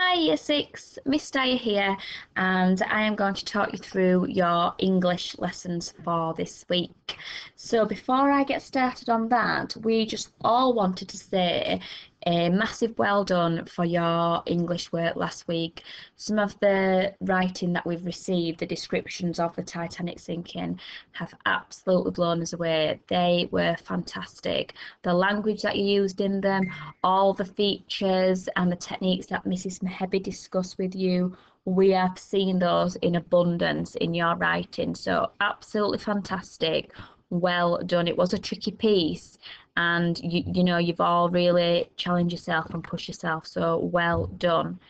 Hi Year 6, Miss Dyer here, and I am going to talk you through your English lessons for this week. So before I get started on that, we just all wanted to say a massive well done for your English work last week. Some of the writing that we've received, the descriptions of the Titanic sinking, have absolutely blown us away. They were fantastic. The language that you used in them, all the features and the techniques that Mrs. Mehebi discussed with you, we have seen those in abundance in your writing. So absolutely fantastic. Well done. It was a tricky piece, and you've all really challenged yourself and pushed yourself. So well done.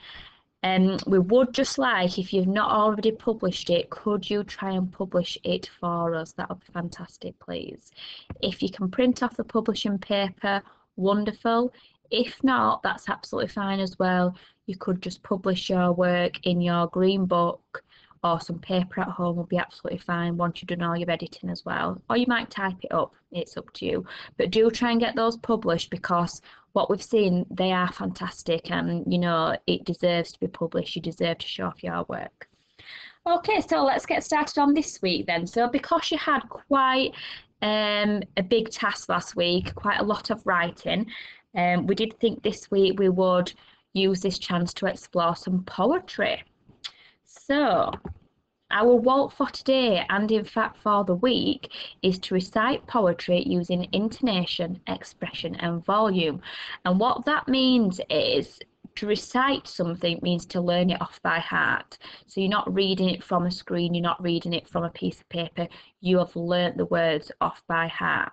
We would just like, if you've not already published it, could you try and publish it for us? That would be fantastic, please. If you can print off the publishing paper, wonderful. If not, that's absolutely fine as well. You could just publish your work in your green book, or some paper at home will be absolutely fine once you've done all your editing as well. Or you might type it up, it's up to you. But do try and get those published, because what we've seen, they are fantastic, and it deserves to be published. You deserve to show off your work. Okay, so let's get started on this week then. So because you had quite a big task last week, quite a lot of writing, we did think this week we would use this chance to explore some poetry. So our walk for today, and in fact for the week, is to recite poetry using intonation, expression, and volume. And what that means is, to recite something means to learn it off by heart. So you're not reading it from a screen, you're not reading it from a piece of paper, you have learnt the words off by heart.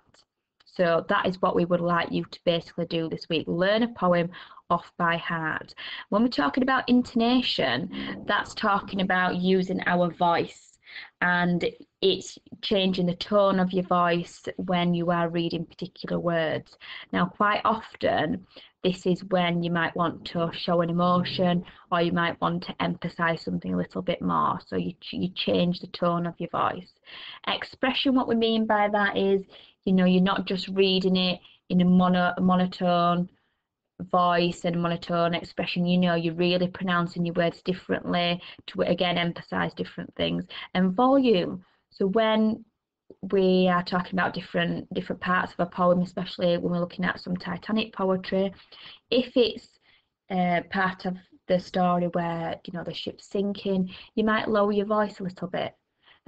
So that is what we would like you to basically do this week. Learn a poem off by heart. When we're talking about intonation, that's talking about using our voice, and it's changing the tone of your voice when you are reading particular words. Now, quite often, this is when you might want to show an emotion, or you might want to emphasize something a little bit more. So you change the tone of your voice. Expression, what we mean by that is, you're not just reading it in a monotone voice and monotone expression. You're really pronouncing your words differently to, again, emphasize different things. And volume, so when we are talking about different parts of a poem, especially when we're looking at some Titanic poetry, if it's part of the story where the ship's sinking, you might lower your voice a little bit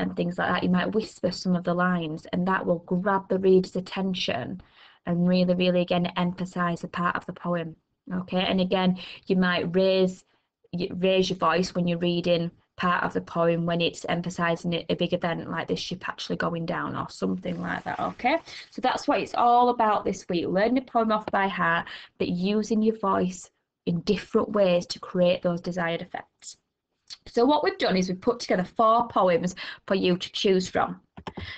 and things like that. You might whisper some of the lines, and that will grab the reader's attention and really, really, again, emphasize a part of the poem. Okay, and again, you might raise your voice when you're reading part of the poem when it's emphasizing a big event like this ship actually going down or something like that. Okay, so that's what it's all about this week. Learning the poem off by heart, but using your voice in different ways to create those desired effects. So what we've done is we've put together 4 poems for you to choose from.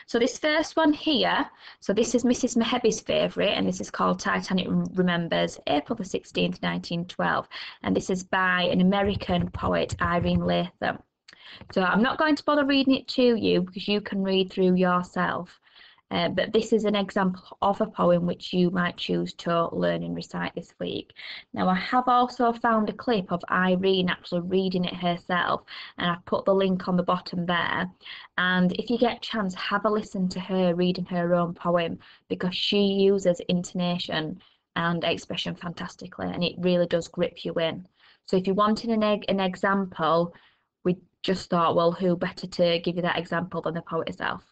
So this first one here, so this is Mrs. Mehebi's favourite, and this is called Titanic Remembers, April the 16th, 1912. And this is by an American poet, Irene Latham. So I'm not going to bother reading it to you, because you can read through yourself. But this is an example of a poem which you might choose to learn and recite this week. Now, I have also found a clip of Irene actually reading it herself, and I've put the link on the bottom there. And if you get a chance, have a listen to her reading her own poem, because she uses intonation and expression fantastically, and it really does grip you in. So if you wanted an example, we just thought, well, who better to give you that example than the poet herself?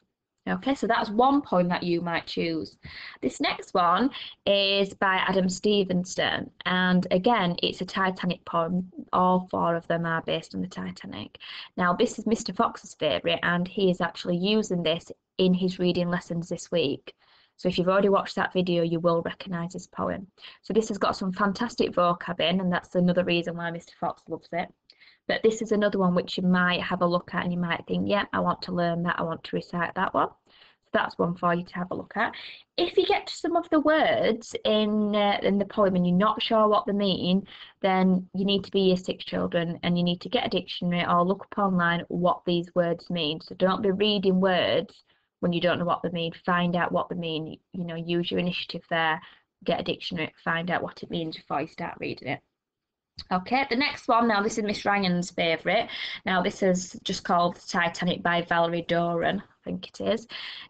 Okay, so that's one poem that you might choose. This next one is by Adam Stevenson, and again, it's a Titanic poem. All 4 of them are based on the Titanic. Now, this is Mr. Fox's favourite, and he is actually using this in his reading lessons this week. So if you've already watched that video, you will recognise this poem. So this has got some fantastic vocab in, and that's another reason why Mr. Fox loves it. But this is another one which you might have a look at, and you might think, yeah, I want to learn that, I want to recite that one. So that's one for you to have a look at. If you get to some of the words in the poem and you're not sure what they mean, then you need to be Year 6 children, and you need to get a dictionary or look up online what these words mean. So don't be reading words when you don't know what they mean. Find out what they mean. Use your initiative there, get a dictionary, find out what it means before you start reading it. Okay, the next one, now this is Miss Ryan's favourite. Now this is just called Titanic by Valerie Doran, I think it is.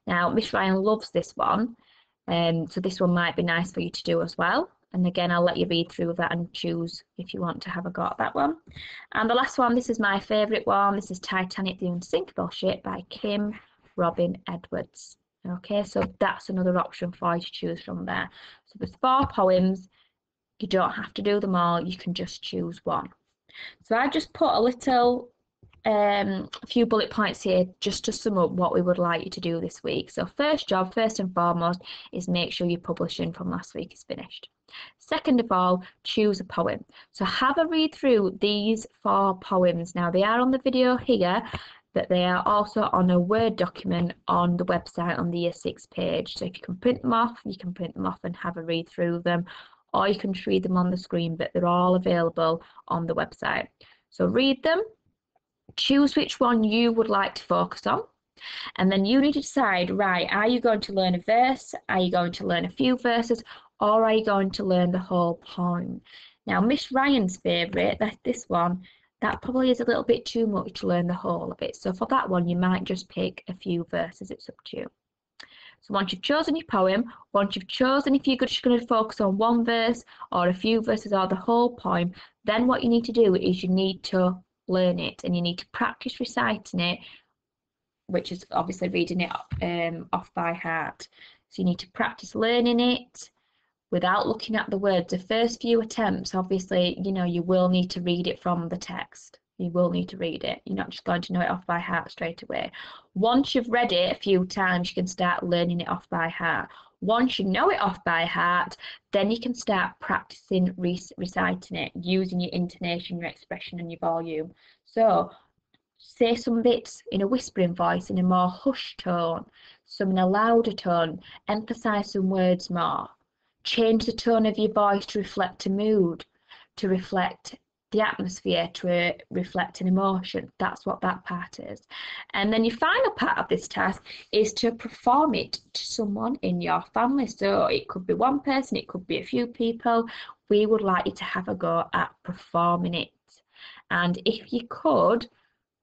Now Miss Ryan loves this one, so this one might be nice for you to do as well. And again, I'll let you read through that and choose if you want to have a go at that one. And the last one, this is my favourite one. This is Titanic, the Unsinkable Ship by Kim Robin Edwards. Okay, so that's another option for you to choose from there. So there's 4 poems. You don't have to do them all, you can just choose one. So I just put a little few bullet points here just to sum up what we would like you to do this week. So first job, first and foremost, is make sure your publishing from last week is finished. Second of all, choose a poem. So have a read through these 4 poems. Now they are on the video here, but they are also on a Word document on the website on the Year 6 page. So if you can print them off, you can print them off and have a read through them, or you can read them on the screen, but they're all available on the website. So read them, choose which one you would like to focus on, and then you need to decide, right, are you going to learn a verse, are you going to learn a few verses, or are you going to learn the whole poem? Now, Miss Ryan's favourite, this one, that probably is a little bit too much to learn the whole of it. So for that one, you might just pick a few verses, it's up to you. So once you've chosen your poem, once you've chosen if you're just going to focus on one verse or a few verses or the whole poem, then what you need to do is you need to learn it and you need to practice reciting it, which is obviously reading it off by heart. So you need to practice learning it without looking at the words. The first few attempts, obviously, you will need to read it from the text. You will need to read it. You're not just going to know it off by heart straight away. Once you've read it a few times, you can start learning it off by heart. Once you know it off by heart, then you can start practicing reciting it, using your intonation, your expression, and your volume. So say some bits in a whispering voice, in a more hushed tone, some in a louder tone, emphasize some words more. Change the tone of your voice to reflect a mood, to reflect the atmosphere, to reflect an emotion. That's what that part is. And then your final part of this task is to perform it to someone in your family. So it could be one person, it could be a few people. We would like you to have a go at performing it. And if you could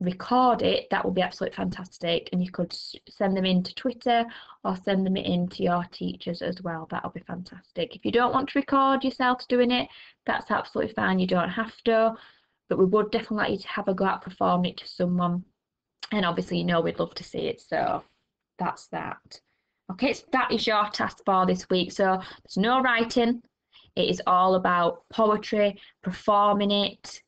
record it, that would be absolutely fantastic, and you could send them into Twitter or send them into your teachers as well. That would be fantastic. If you don't want to record yourself doing it, that's absolutely fine, you don't have to, but we would definitely like you to have a go at performing it to someone, and obviously we'd love to see it. So that's that. Okay, so that is your task for this week. So there's no writing, it is all about poetry, performing it,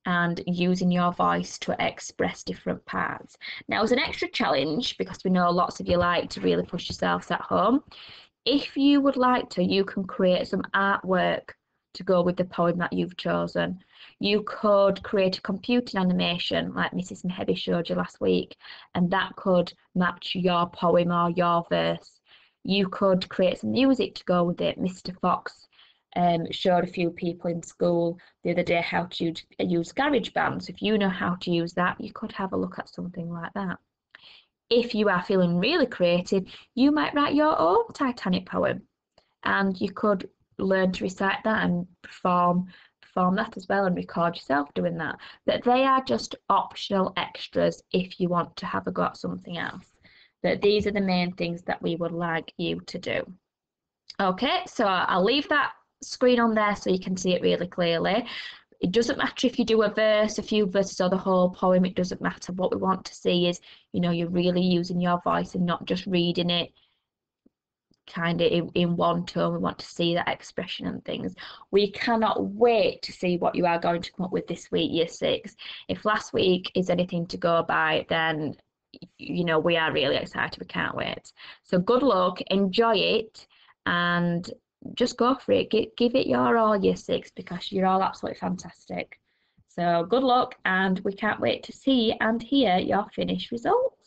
and using your voice to express different parts. Now, as an extra challenge, because we know lots of you like to really push yourselves at home, if you would like to, you can create some artwork to go with the poem that you've chosen. You could create a computer animation like Mrs. Mehebi showed you last week, and that could match your poem or your verse. You could create some music to go with it. Mr. Fox showed a few people in school the other day how to use GarageBand. So if you know how to use that, you could have a look at something like that. If you are feeling really creative, you might write your own Titanic poem, and you could learn to recite that and perform that as well, and record yourself doing that. But they are just optional extras if you want to have a go at something else. But these are the main things that we would like you to do. Okay, so I'll leave that screen on there so you can see it really clearly. It doesn't matter if you do a verse, a few verses, or the whole poem. It doesn't matter. What we want to see is, you're really using your voice and not just reading it kind of in one tone. We want to see that expression and things. We cannot wait to see what you are going to come up with this week, Year 6. If last week is anything to go by, then we are really excited. We can't wait. So good luck, enjoy it, and just go for it. Give it your all, Year 6, because you're all absolutely fantastic. So good luck, and we can't wait to see and hear your finished results.